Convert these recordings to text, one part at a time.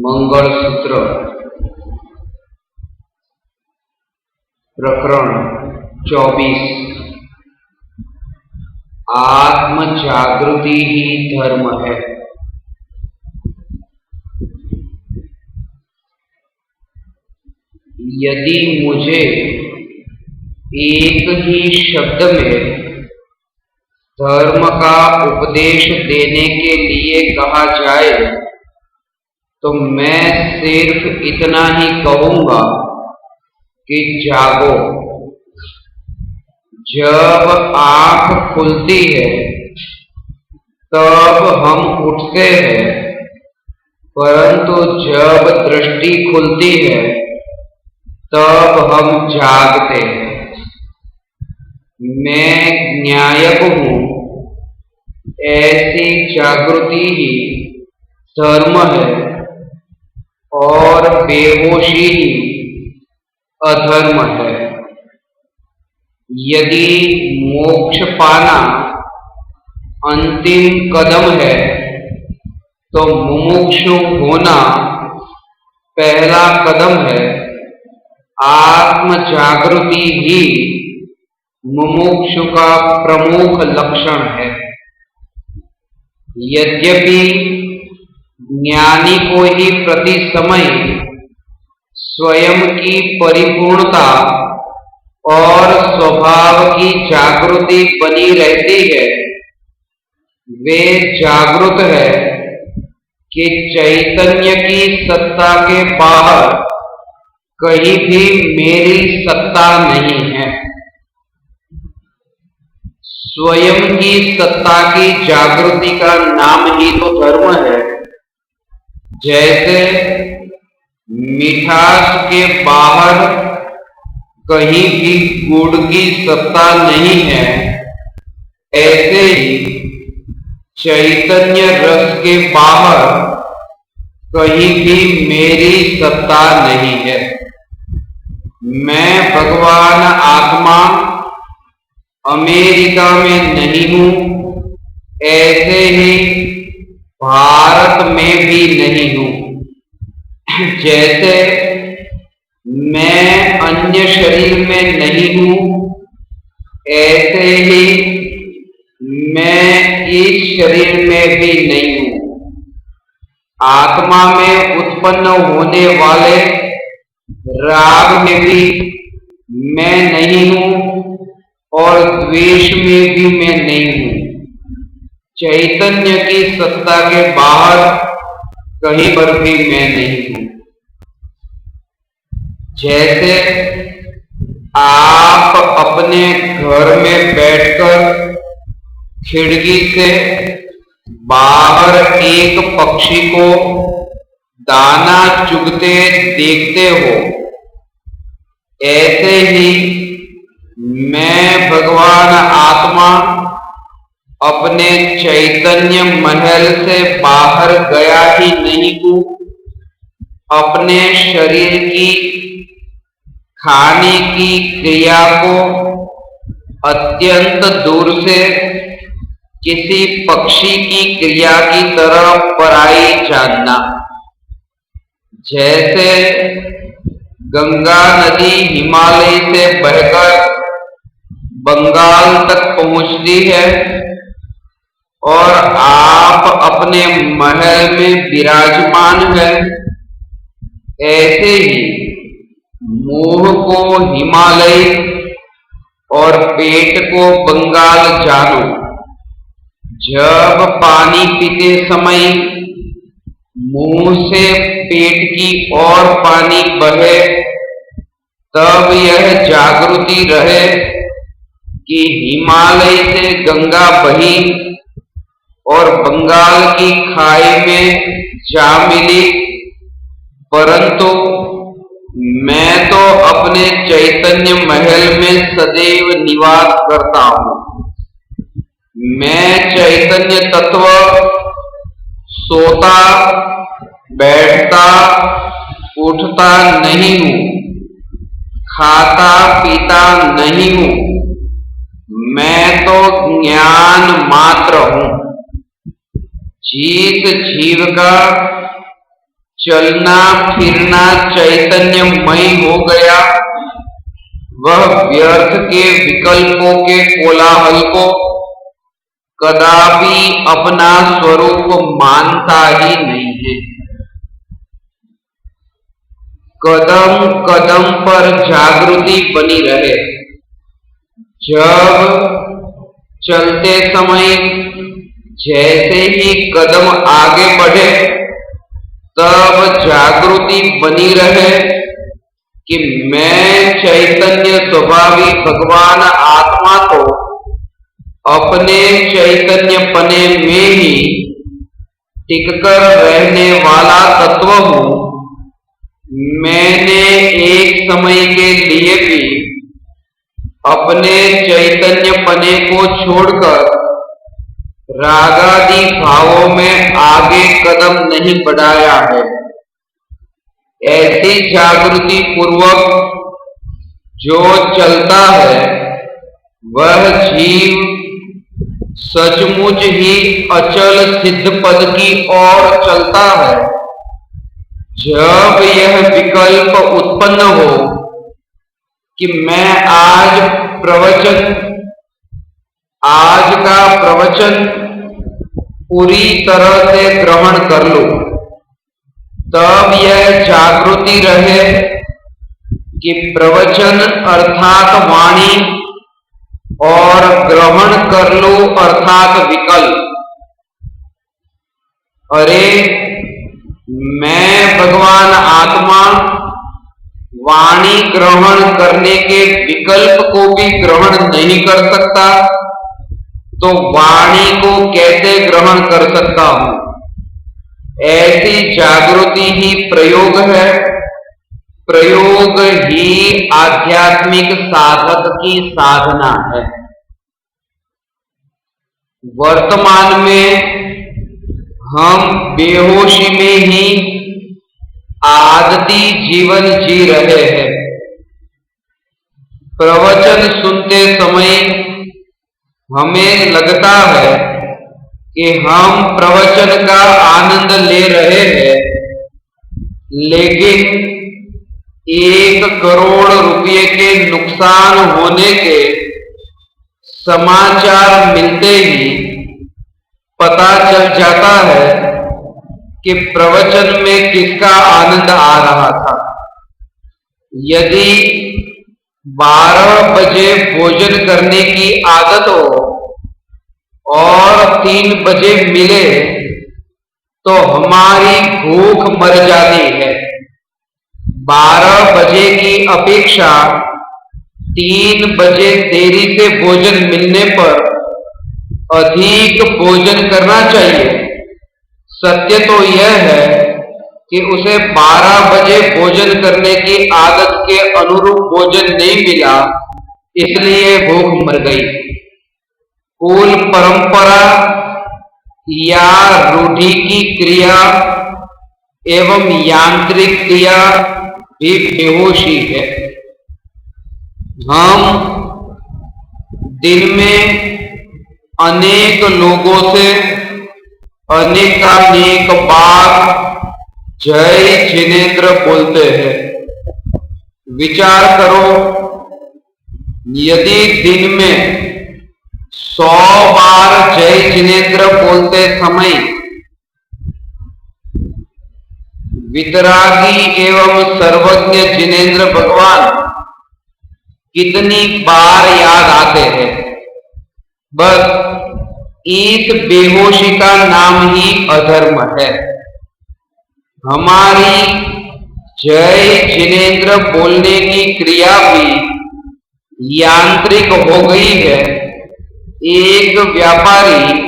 मंगलसूत्र प्रकरण 24। आत्म जागृति ही धर्म है। यदि मुझे एक ही शब्द में धर्म का उपदेश देने के लिए कहा जाए तो मैं सिर्फ इतना ही कहूंगा कि जागो। जब आंख खुलती है तब हम उठते हैं, परंतु जब दृष्टि खुलती है तब हम जागते हैं। मैं न्यायक हूं, ऐसी जागृति ही धर्म है और बेहोशी ही अधर्म है। यदि मोक्ष पाना अंतिम कदम है तो मुमुक्षु होना पहला कदम है। आत्म जागृति ही मुमुक्षु का प्रमुख लक्षण है। यद्यपि ज्ञानी को ही प्रति समय स्वयं की परिपूर्णता और स्वभाव की जागृति बनी रहती है, वे जागृत है कि चैतन्य की सत्ता के बाहर कहीं भी मेरी सत्ता नहीं है। स्वयं की सत्ता की जागृति का नाम ही तो धर्म है। जैसे मिठास के बाहर कहीं भी गुड़ की सत्ता नहीं है, ऐसे ही चैतन्य रस के बाहर कहीं भी मेरी सत्ता नहीं है। मैं भगवान आत्मा अमेरिका में नहीं हूं, ऐसे ही भारत में भी नहीं हूं। जैसे मैं अन्य शरीर में नहीं हूं, ऐसे ही मैं इस शरीर में भी नहीं हूं। आत्मा में उत्पन्न होने वाले राग में भी मैं नहीं हूं और द्वेष में भी मैं नहीं हूं। चैतन्य की सत्ता के बाहर कहीं पर भी मैं नहीं हूं। जैसे आप अपने घर में बैठकर खिड़की से बाहर एक पक्षी को दाना चुगते देखते हो, ऐसे ही मैं भगवान आत्मा अपने चैतन्य महल से बाहर गया ही नहीं हूं। अपने शरीर की खाने की क्रिया को अत्यंत दूर से किसी पक्षी की क्रिया की तरह पराई जानना। जैसे गंगा नदी हिमालय से बहकर बंगाल तक पहुंचती है और आप अपने महल में विराजमान हैं, ऐसे ही मोह को हिमालय और पेट को बंगाल जानो। जब पानी पीते समय मुंह से पेट की ओर पानी बहे, तब यह जागृति रहे कि हिमालय से गंगा बही और बंगाल की खाई में जा मिली, परंतु मैं तो अपने चैतन्य महल में सदैव निवास करता हूं। मैं चैतन्य तत्व सोता बैठता उठता नहीं हूं, खाता पीता नहीं हूं। मैं तो ज्ञान मात्र हूं। जिस जीव का चलना फिरना चैतन्यमय हो गया, वह व्यर्थ के विकल्पों के कोलाहल को कदापि अपना स्वरूप मानता ही नहीं है। कदम कदम पर जागृति बनी रहे। जब चलते समय जैसे ही कदम आगे बढ़े, तब जागृति बनी रहे कि मैं चैतन्य स्वभावी भगवान आत्मा तो अपने चैतन्य पने में ही टिककर रहने वाला तत्व हूं। मैंने एक समय के लिए भी अपने चैतन्य पने को छोड़कर रागादि भावों में आगे कदम नहीं बढ़ाया है। ऐसी जागृति पूर्वक जो चलता है, वह जीव सचमुच ही अचल सिद्ध पद की ओर चलता है। जब यह विकल्प उत्पन्न हो कि मैं आज का प्रवचन पूरी तरह से ग्रहण कर लूं, तब यह जागृति रहे कि प्रवचन अर्थात वाणी और ग्रहण कर लो अर्थात विकल्प। अरे, मैं भगवान आत्मा वाणी ग्रहण करने के विकल्प को भी ग्रहण नहीं कर सकता, तो वाणी को कैसे ग्रहण कर सकता हूं? ऐसी जागृति ही प्रयोग है। प्रयोग ही आध्यात्मिक साधक की साधना है। वर्तमान में हम बेहोशी में ही आदती जीवन जी रहे हैं। प्रवचन सुनते समय हमें लगता है कि हम प्रवचन का आनंद ले रहे हैं, लेकिन 1 करोड़ रुपये के नुकसान होने के समाचार मिलते ही पता चल जाता है कि प्रवचन में किसका आनंद आ रहा था। यदि 12 बजे भोजन करने की आदत हो और 3 बजे मिले, तो हमारी भूख मर जाती है। 12 बजे की अपेक्षा 3 बजे देरी से भोजन मिलने पर अधिक भोजन करना चाहिए। सत्य तो यह है कि उसे 12 बजे भोजन करने की आदत के अनुरूप भोजन नहीं मिला, इसलिए भूख मर गई। कुल परंपरा या रूढ़ि की क्रिया एवं यांत्रिक क्रिया भी बेहोशी है। हम दिन में अनेक लोगों से अनेकानेक बार जय जिनेंद्र बोलते हैं। विचार करो, यदि दिन में 100 बार जय जिनेंद्र बोलते समय वितरागी एवं सर्वज्ञ जिनेंद्र भगवान कितनी बार याद आते हैं? बस इस बेहोशी का नाम ही अधर्म है। हमारी जय जिनेंद्र बोलने की क्रिया भी यांत्रिक हो गई है। एक व्यापारी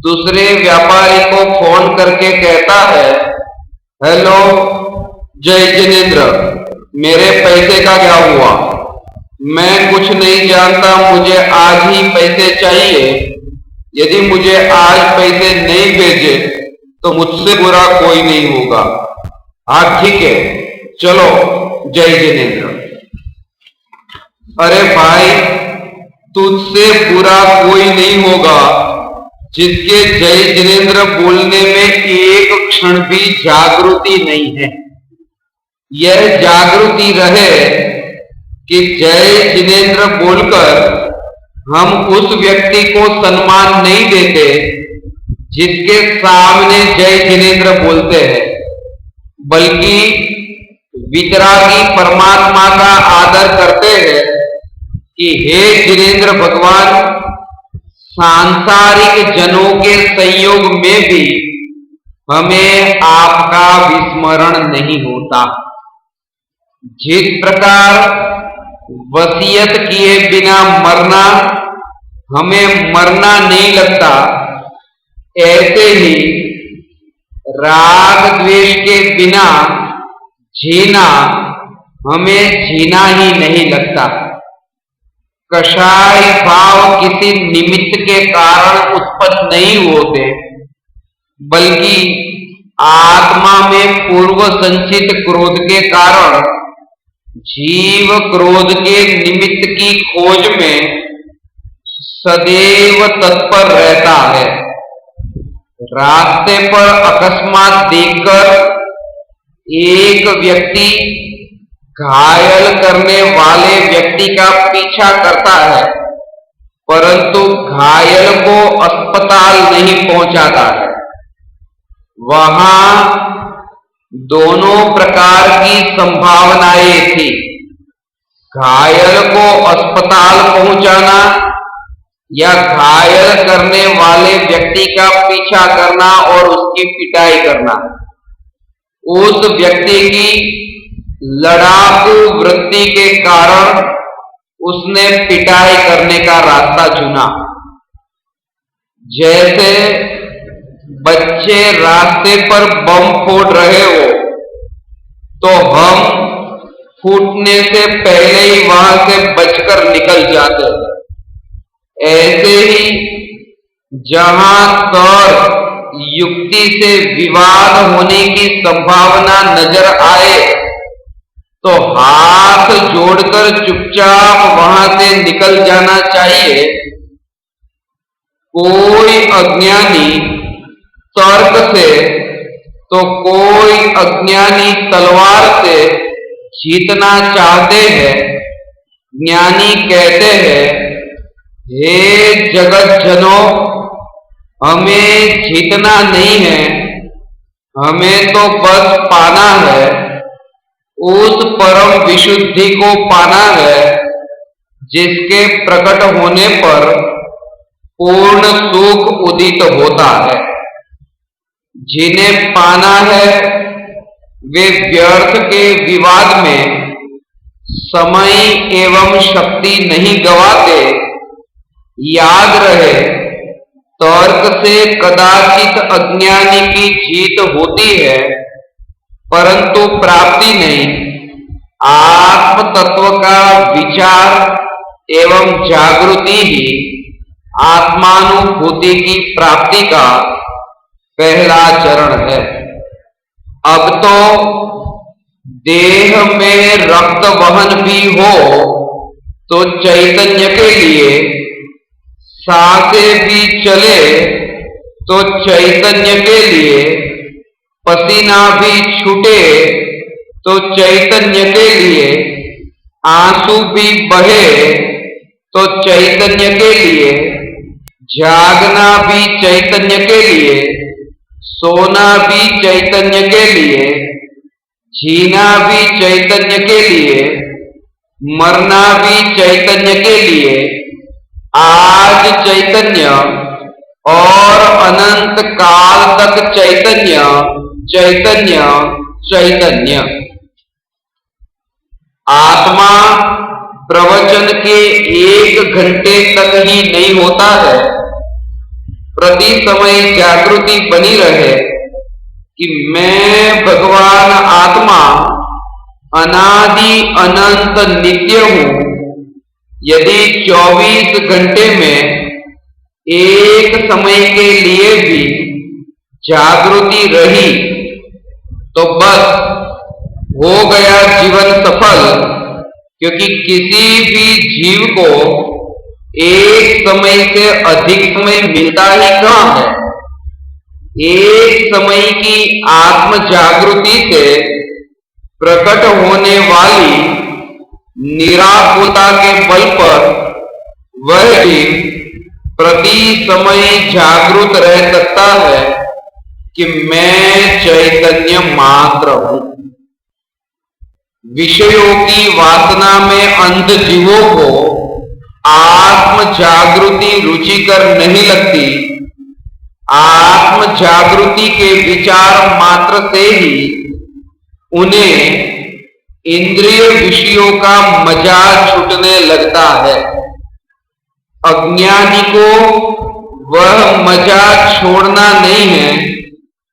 दूसरे व्यापारी को फोन करके कहता है, हेलो जय जिनेंद्र, मेरे पैसे का क्या हुआ? मैं कुछ नहीं जानता, मुझे आज ही पैसे चाहिए। यदि मुझे आज पैसे नहीं भेजे तो मुझसे बुरा कोई नहीं होगा। हाँ ठीक है, चलो जय जिनेंद्र। अरे भाई, तुझसे बुरा कोई नहीं होगा। जिसके जय जिनेंद्र बोलने में एक क्षण भी जागृति नहीं है। यह जागृति रहे कि जय जिनेंद्र बोलकर हम उस व्यक्ति को सम्मान नहीं देते जिसके सामने जय जिनेंद्र बोलते हैं, बल्कि वितरागी परमात्मा का आदर करते हैं कि हे जिनेंद्र भगवान, सांसारिक जनों के संयोग में भी हमें आपका विस्मरण नहीं होता। जिस प्रकार वसीयत किए बिना मरना हमें मरना नहीं लगता, ऐसे ही राग द्वेष के बिना जीना हमें जीना ही नहीं लगता। कषाय भाव किसी निमित्त के कारण उत्पन्न नहीं होते, बल्कि आत्मा में पूर्व संचित क्रोध के कारण जीव क्रोध के निमित्त की खोज में सदैव तत्पर रहता है। रास्ते पर अकस्मात देखकर एक व्यक्ति घायल करने वाले व्यक्ति का पीछा करता है, परंतु घायल को अस्पताल नहीं पहुंचाता है। वहां दोनों प्रकार की संभावनाएं थी, घायल को अस्पताल पहुंचाना या घायल करने वाले व्यक्ति का पीछा करना और उसकी पिटाई करना। उस व्यक्ति की लड़ाकू वृत्ति के कारण उसने पिटाई करने का रास्ता चुना। जैसे बच्चे रास्ते पर बम फोड़ रहे हो तो हम फूटने से पहले ही वहां से बचकर निकल जाते हैं। ऐसे ही जहां तर्क युक्ति से विवाद होने की संभावना नजर आए तो हाथ जोड़कर चुपचाप वहां से निकल जाना चाहिए। कोई अज्ञानी तर्क से तो कोई अज्ञानी तलवार से जीतना चाहते हैं। ज्ञानी कहते हैं, हे जगत जनों, हमें जीतना नहीं है, हमें तो बस पाना है, उस परम विशुद्धि को पाना है जिसके प्रकट होने पर पूर्ण सुख उदित होता है। जिन्हें पाना है वे व्यर्थ के विवाद में समय एवं शक्ति नहीं गवाते। याद रहे, तर्क से कदाचित अज्ञानी की जीत होती है, परंतु प्राप्ति नहीं। आत्म तत्व का विचार एवं जागृति ही आत्मानुभूति की प्राप्ति का पहला चरण है। अब तो देह में रक्त वहन भी हो तो चैतन्य के लिए, सांसें भी चले तो चैतन्य के लिए, पसीना भी छूटे तो चैतन्य के लिए, आंसू भी बहे तो चैतन्य के लिए, जागना भी चैतन्य के लिए, सोना भी चैतन्य के लिए, जीना भी चैतन्य के लिए, मरना भी चैतन्य के लिए। आज चैतन्य और अनंत काल तक चैतन्य चैतन्य चैतन्य। आत्मा प्रवचन के 1 घंटे तक ही नहीं होता है। प्रति समय जागृति बनी रहे कि मैं भगवान आत्मा अनादि अनंत नित्य हूं। यदि 24 घंटे में एक समय के लिए भी जागृति रही तो बस हो गया जीवन सफल, क्योंकि किसी भी जीव को एक समय से अधिक समय मिलता ही कहाँ है। एक समय की आत्म जागृति से प्रकट होने वाली निराकुलता के बल पर वह जीव प्रति समय जागृत रह सकता है कि मैं चैतन्य मात्र हूं। विषयों की वासना में अंध जीवों को आत्म जागृति रुचिकर नहीं लगती। आत्म जागृति के विचार मात्र से ही उन्हें इंद्रिय विषयों का मजा छूटने लगता है। अज्ञानी को वह मजा छोड़ना नहीं है,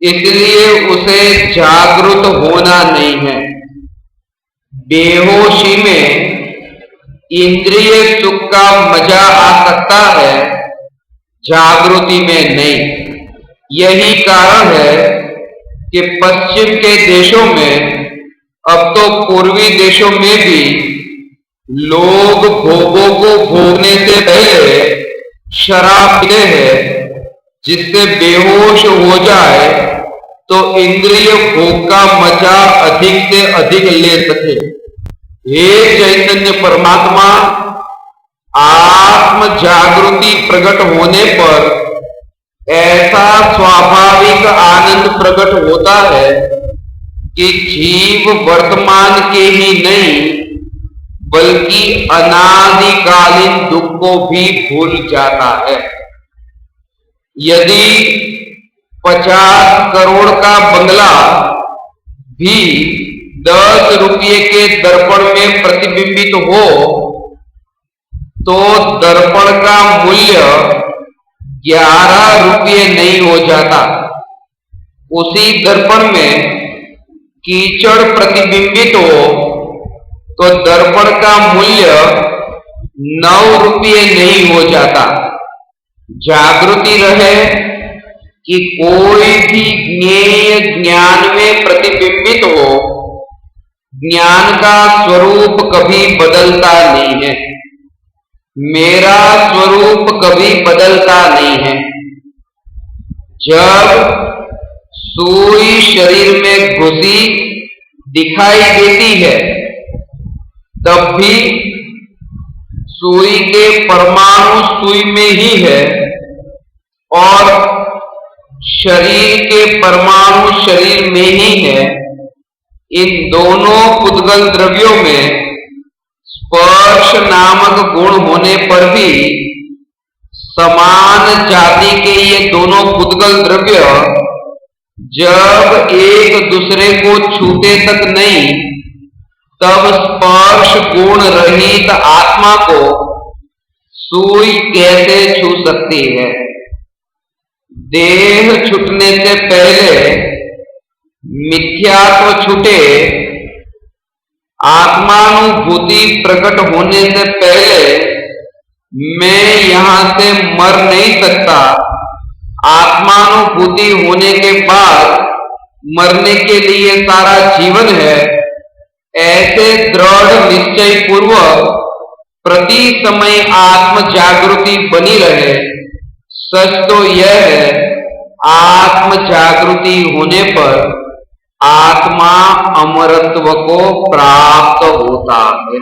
इसलिए उसे जागृत होना नहीं है। बेहोशी में इंद्रिय सुख का मजा आ सकता है, जागृति में नहीं। यही कारण है कि पश्चिम के देशों में, अब तो पूर्वी देशों में भी लोग भोगों को भोगने से पहले शराब पीते हैं, जिससे बेहोश हो जाए तो इंद्रिय भोग का मजा अधिक से अधिक ले सके। हे चैतन्य परमात्मा, आत्म जागृति प्रकट होने पर ऐसा स्वाभाविक आनंद प्रकट होता है कि जीव वर्तमान के ही नहीं बल्कि अनादिकालीन दुख को भी भूल जाता है। यदि 50 करोड़ का बंगला भी 10 रुपये के दर्पण में प्रतिबिंबित हो तो दर्पण का मूल्य 11 रुपये नहीं हो जाता। उसी दर्पण में कीचड़ प्रतिबिंबित हो तो दर्पण का मूल्य 9 रुपये नहीं हो जाता। जागृति रहे कि कोई भी ज्ञेय ज्ञान में प्रतिबिंबित हो, ज्ञान का स्वरूप कभी बदलता नहीं है। मेरा स्वरूप कभी बदलता नहीं है। जब सुई शरीर में घुसी दिखाई देती है, तब भी सुई के परमाणु सुई में ही है और शरीर के परमाणु शरीर में ही है। इन दोनों पुद्गल द्रव्यों में स्पर्श नामक गुण होने पर भी समान जाति के ये दोनों पुद्गल द्रव्य जब एक दूसरे को छूते तक नहीं, तब स्पर्श गुण रहित आत्मा को सुई कैसे छू सकती है। देह छूटने से पहले मिथ्यात्व छूटे, आत्मानुभूति प्रकट होने से पहले मैं यहां से मर नहीं सकता। आत्मानुभूति होने के बाद मरने के लिए सारा जीवन है। ऐसे दृढ़ निश्चय पूर्वक प्रति समय आत्म जागृति बनी रहे। सच तो यह है, आत्म जागृति होने पर आत्मा अमरत्व को प्राप्त होता है।